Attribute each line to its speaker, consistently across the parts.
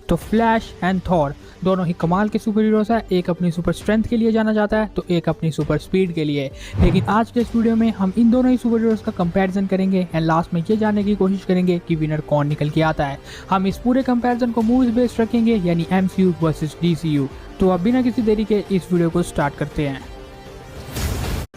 Speaker 1: तो flash and Thor दोनों ही कमाल के सुपर हीरोज हैं। एक अपनी सुपर स्ट्रेंथ के लिए जाना जाता है तो एक अपनी सुपर स्पीड के लिए। लेकिन आज के इस वीडियो में हम इन दोनों ही सुपर हीरोज का कंपैरिजन करेंगे एंड लास्ट में ये जानने की कोशिश करेंगे कि विनर कौन निकल के आता है। हम इस पूरे कंपैरिजन को मूवीज बेस्ड रखेंगे, यानी MCU वर्सेस DCU। तो अब बिना किसी देरी के इस वीडियो को स्टार्ट करते हैं।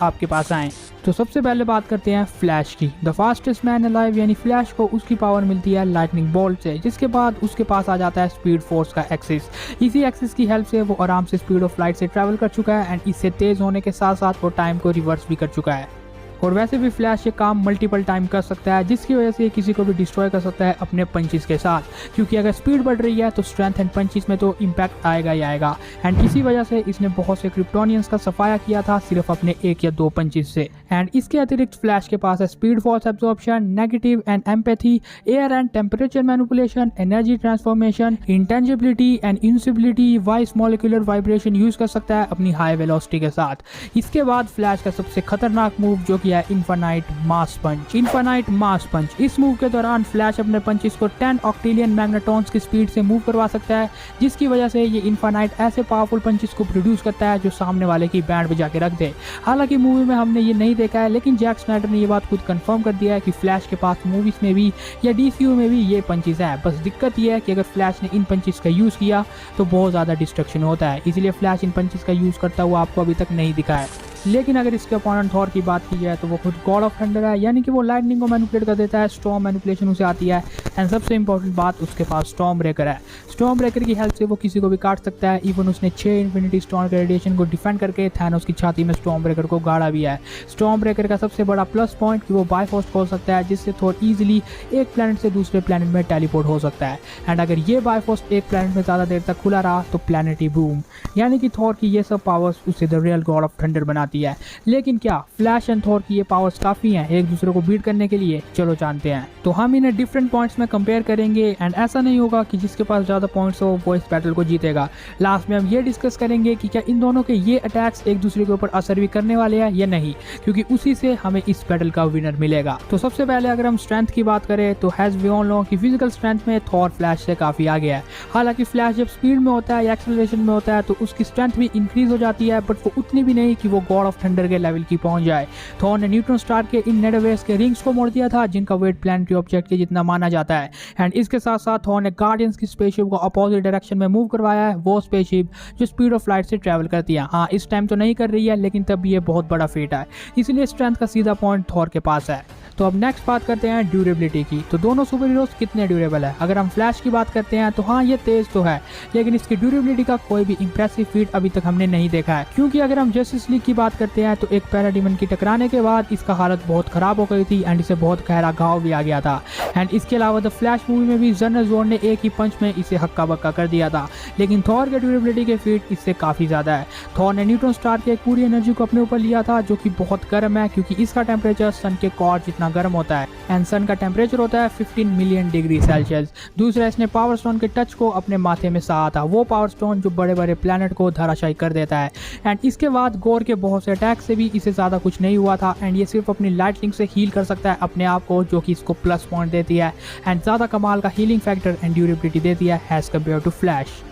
Speaker 1: आपके पास आए तो सबसे पहले बात करते हैं फ्लैश की। द फास्टेस्ट मैन अलाइव यानी फ्लैश को उसकी पावर मिलती है लाइटनिंग बोल्ट से, जिसके बाद उसके पास आ जाता है स्पीड फोर्स का एक्सिस। इसी एक्सिस की हेल्प से वो आराम से स्पीड ऑफ लाइट से ट्रैवल कर चुका है एंड इससे तेज होने के साथ साथ वो टाइम को रिवर्स भी कर चुका है। और वैसे भी फ्लैश ये काम मल्टीपल टाइम कर सकता है, जिसकी वजह से किसी को भी डिस्ट्रॉय कर सकता है अपने पंचेस के साथ, क्योंकि अगर स्पीड बढ़ रही है तो स्ट्रेंथ एंड पंचेस में तो इम्पैक्ट आएगा ही आएगा। एंड इसी वजह से इसने बहुत से क्रिप्टोनियंस का सफाया किया था सिर्फ अपने 1 या 2 पंचेस से। एंड इसके अतिरिक्त फ्लैश के पास है speed force absorption, negative and empathy, air and temperature manipulation, energy transformation, intangibility and invisibility, voice molecular vibration use कर सकता है अपनी हाई वेलोसिटी के साथ। इसके बाद फ्लैश का सबसे खतरनाक मूव जो कि है इनफाइनाइट मास पंच। इनफाइनाइट मास पंच, इस मूव के दौरान फ्लैश अपने पंचेस को 10 ऑक्टेलियन मैग्नेट्रॉन्स की स्पीड से मूव करवा सकता है, जिसकी वजह से ये इनफाइनाइट ऐसे पावरफुल पंचेस को प्रोड्यूस करता है जो सामने वाले की बैंड बजा के रख दे। हालांकि मूवी में हमने ये नहीं देखा है, लेकिन जैक स्नाइडर ने ये बात खुद कंफर्म कर दिया है कि फ्लैश के पास मूवीज में भी या DCU में भी ये पंचेस है। बस दिक्कत ये है कि अगर फ्लैश ने इन पंचेस का यूज किया तो बहुत ज्यादा डिस्ट्रक्शन होता है, इसलिए फ्लैश इन पंचेस का यूज करता हुआ आपको अभी तक नहीं दिखा है। लेकिन अगर इसके अपोनेंट थॉर की बात की जाए तो वो खुद गॉड ऑफ थंडर है, यानी कि वो लाइटनिंग को मैनिपुलेट कर देता है, स्टॉर्म मैनिपुलेशन उसे आती है। एंड सबसे इंपॉर्टेंट बात, उसके पास स्टॉर्म ब्रेकर है। स्टॉर्म ब्रेकर की हेल्प से वो किसी को भी काट सकता है। इवन उसने 6 इन्फिनिटी स्टोन के रेडिएशन को डिफेंड करके थैनोस की छाती में स्टॉर्म ब्रेकर को गाड़ा भी है। स्टॉर्म ब्रेकर का सबसे बड़ा प्लस पॉइंट कि वो बायफोर्स खोल सकता है, जिससे थोर इजीली एक प्लैनेट से दूसरे प्लैनेट में टेलीपोर्ट हो सकता है। एंड अगर ये बायफोर्स एक प्लैनेट में ज्यादा देर तक खुला रहा तो प्लैनेटरी बूम, यानी कि थॉर की ये सब पावर्स उसे the real God of thunder बनाती है। लेकिन क्या फ्लैश एंड थॉर की ये पावर्स काफी हैं एक दूसरे को बीट करने के लिए? चलो जानते हैं। तो हम इन्हें डिफरेंट पॉइंट्स में कंपेयर करेंगे एंड ऐसा नहीं होगा कि जिसके पास ज्यादा पॉइंट्स हो वो इस बैटल को जीतेगा। लास्ट में हम ये डिस्कस करेंगे कि क्या इन दोनों के ये अटैक्स एक दूसरे के ऊपर असर भी करने वाले हैं या नहीं, क्योंकि उसी से हमें इस बैटल का विनर मिलेगा। तो सबसे पहले अगर हम स्ट्रेंथ की बात करें तो हैज वी ऑल नो कि फिजिकल स्ट्रेंथ में थॉर फ्लैश से काफी आगे है। हालांकि फ्लैश जब स्पीड में होता है या एक्सेलरेशन में होता है तो उसकी स्ट्रेंथ भी इंक्रीज हो जाती है, बट वो उतनी भी नहीं कि वो गॉड ऑफ थंडर के लेवल की पहुंच जाए। थॉर ने न्यूट्रॉन स्टार के इन नेडरवेव्स के रिंग्स को मोड़ दिया था, जिनका वेट प्लैनेटरी ऑब्जेक्ट के जितना माना जाता है। एंड इसके साथ साथ थॉर ने गार्डियंस की स्पेसशिप को अपोजिट डायरेक्शन में मूव करवाया है, वो स्पेसशिप जो स्पीड ऑफ लाइट से ट्रैवल करती है। हाँ, इस टाइम तो नहीं कर रही है, लेकिन तब भी ये बहुत बड़ा फीट है, इसलिए स्ट्रेंथ का सीधा पॉइंट थॉर के पास है। तो अब नेक्स्ट बात करते हैं ड्यूरेबिलिटी की। तो दोनों सुपर हीरोज कितने ड्यूरेबल है। अगर हम फ्लैश की बात करते हैं तो हाँ, ये तेज तो है, लेकिन इसकी ड्यूरेबिलिटी का कोई भी इंप्रेसिव फीट अभी तक हमने नहीं देखा है। क्योंकि अगर हम जस्टिस लीग की बात करते हैं तो एक पैराडीमन की टकराने के बाद इसका हालत बहुत खराब हो गई थी एंड इसे बहुत गहरा घाव भी आ गया था। एंड इसके अलावा द फ्लैश मूवी में भी जनरल जोर्ड ने एक ही पंच में इसे हक्का बक्का कर दिया था। लेकिन थॉर के ड्यूरेबिलिटी के फीट इससे काफी ज्यादा है। थॉर ने न्यूट्रॉन स्टार के पूरी एनर्जी को अपने ऊपर लिया था, जो कि बहुत गर्म है, क्योंकि इसका टेम्परेचर सन के कोर जितना गर्म होता है एंड सन का टेम्परेचर होता है 15 मिलियन डिग्री सेल्सियस। दूसरा, इसने पावर स्टोन के टच को अपने माथे में सहा था, वो पावर स्टोन जो बड़े बड़े प्लैनेट को धराशायी कर देता है। एंड इसके बाद गोर के बहुत से अटैक से भी इसे ज्यादा कुछ नहीं हुआ था एंड ये सिर्फ अपनी लाइटनिंग से हील कर सकता है अपने आप को, जो कि इसको प्लस पॉइंट देती है एंड ज्यादा कमाल का हीलिंग फैक्टर एंड ड्यूरेबिलिटी देती है एज कम्पेयर टू फ्लैश।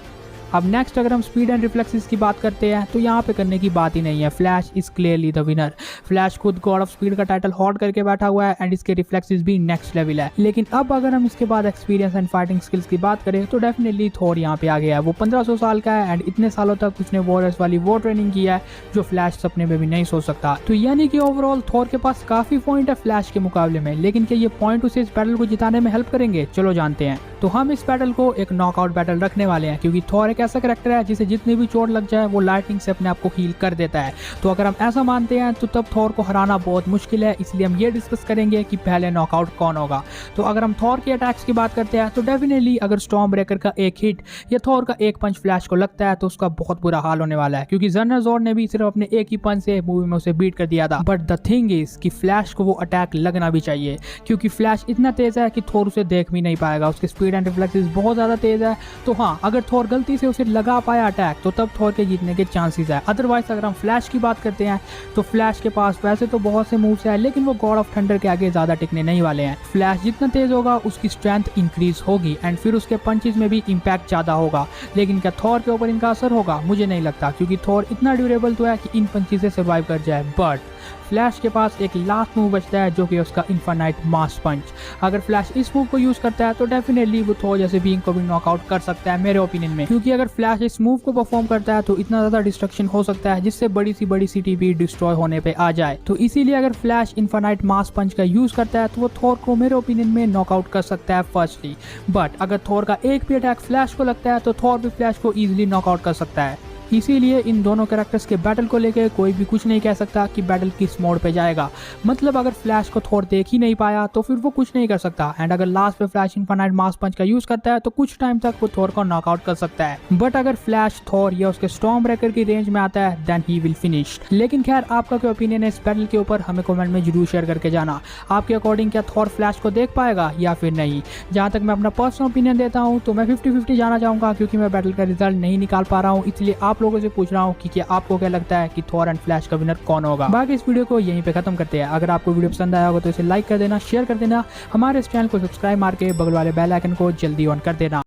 Speaker 1: अब नेक्स्ट अगर हम स्पीड एंड रिफ्लेक्सेस की बात करते हैं तो यहाँ पे करने की बात ही नहीं है। Flash is clearly the winner. Flash खुद गॉड ऑफ स्पीड का टाइटल हॉल्ड करके बैठा हुआ है एंड इसके रिफ्लेक्सेस भी नेक्स्ट लेवल है। लेकिन अब अगर हम इसके बाद एक्सपीरियंस एंड फाइटिंग स्किल्स की बात करें तो डेफिनेटली थॉर यहाँ पे आ गया है। वो 1500 साल का है एंड इतने सालों तक उसने वॉरियर्स वाली वो ट्रेनिंग की है जो फ्लैश सपने में भी नहीं सोच सकता। तो यानी कि ओवरऑल थॉर के पास काफी पॉइंट है फ्लैश के मुकाबले में। लेकिन क्या ये पॉइंट उसे इस बैटल को जिताने में हेल्प करेंगे? चलो जानते हैं। तो हम इस बैटल को एक नॉकआउट बैटल रखने वाले हैं, क्योंकि थॉर एक ऐसा कैरेक्टर है जिसे जितनी भी चोट लग जाए वो लाइटनिंग से अपने आप को हील कर देता है। तो अगर हम ऐसा मानते हैं तो तब थॉर को हराना बहुत मुश्किल है, इसलिए हम ये डिस्कस करेंगे कि पहले नॉकआउट कौन होगा। तो अगर हम थॉर के अटैक्स की बात करते हैं तो डेफिनेटली अगर स्टॉर्म ब्रेकर का एक हिट या थॉर का एक पंच फ्लैश को लगता है तो उसका बहुत बुरा हाल होने वाला है, क्योंकि जनरल जोर्ड ने भी सिर्फ अपने एक ही पंच से मूवी में उसे बीट कर दिया था। बट द थिंग इज कि फ्लैश को वो अटैक लगना भी चाहिए, क्योंकि फ्लैश इतना तेज है कि थॉर उसे देख भी नहीं पाएगा। उसकी स्पीड एंड रिफ्लेक्सेस बहुत ज्यादा तेज है। तो हाँ, अगर थॉर गलती से से उसे लगा पाया अटैक तो तब थॉर के जीतने के चांसेस है। अदरवाइज अगर हम फ्लैश की बात करते हैं तो फ्लैश के पास वैसे तो बहुत से मूव्स है, लेकिन वो गॉड ऑफ थंडर के आगे ज्यादा टिकने नहीं वाले हैं। फ्लैश जितना तेज होगा उसकी स्ट्रेंथ इंक्रीज होगी एंड फिर उसके पंचेस में भी इम्पैक्ट ज्यादा होगा, लेकिन क्या थॉर के ऊपर इनका असर होगा? मुझे नहीं लगता, क्योंकि थॉर इतना ड्यूरेबल तो है कि इन पंचेस से सर्वाइव कर जाए। बट फ्लैश के पास एक लास्ट मूव बचता है जो कि उसका इनफाइनाइट मास पंच। अगर फ्लैश इस मूव को यूज करता है तो डेफिनेटली वो थॉर जैसे बीइंग को भी नॉकआउट कर सकता है मेरे ओपिनियन में, क्योंकि अगर फ्लैश इस मूव को परफॉर्म करता है तो इतना ज्यादा डिस्ट्रक्शन हो सकता है जिससे बड़ी सी बड़ी सिटी भी डिस्ट्रॉय होने पे आ जाए। तो इसीलिए अगर फ्लैश इनफाइनाइट मास पंच का यूज करता है तो वो थॉर को मेरे ओपिनियन में नॉकआउट कर सकता है फर्स्टली। बट अगर थॉर का एक भी अटैक फ्लैश को लगता है तो थॉर भी फ्लैश को इजिली नॉकआउट कर सकता है। इसीलिए इन दोनों कैरेक्टर्स के बैटल को लेकर कोई भी कुछ नहीं कह सकता कि बैटल किस मोड पे जाएगा। मतलब अगर फ्लैश को थॉर देख ही नहीं पाया तो फिर वो कुछ नहीं कर सकता, एंड अगर लास्ट पे फ्लैश इनफाइनाइट मास पंच का यूज करता है तो कुछ टाइम तक वो थॉर को नॉकआउट कर सकता है। बट अगर फ्लैश थॉर या उसके स्टॉर्म ब्रेकर की रेंज में आता है देन ही विल फिनिश। लेकिन खैर आपका क्या ओपिनियन है इस बैटल के ऊपर, हमें कमेंट में जरूर शेयर करके जाना। आपके अकॉर्डिंग क्या थॉर फ्लैश को देख पाएगा या फिर नहीं? जहाँ तक मैं अपना पर्सनल ओपिनियन देता हूँ तो मैं 50-50 जाना चाहूंगा, क्योंकि मैं बैटल का रिजल्ट नहीं निकाल पा रहा हूँ, इसलिए आप लोगों से पूछ रहा हूँ कि क्या आपको क्या लगता है कि थॉर एंड फ्लैश का विनर कौन होगा। बाकी इस वीडियो को यहीं पे खत्म करते हैं। अगर आपको वीडियो पसंद आया होगा तो इसे लाइक कर देना, शेयर कर देना, हमारे इस चैनल को सब्सक्राइब मार के बगल वाले बेल आइकन को जल्दी ऑन कर देना।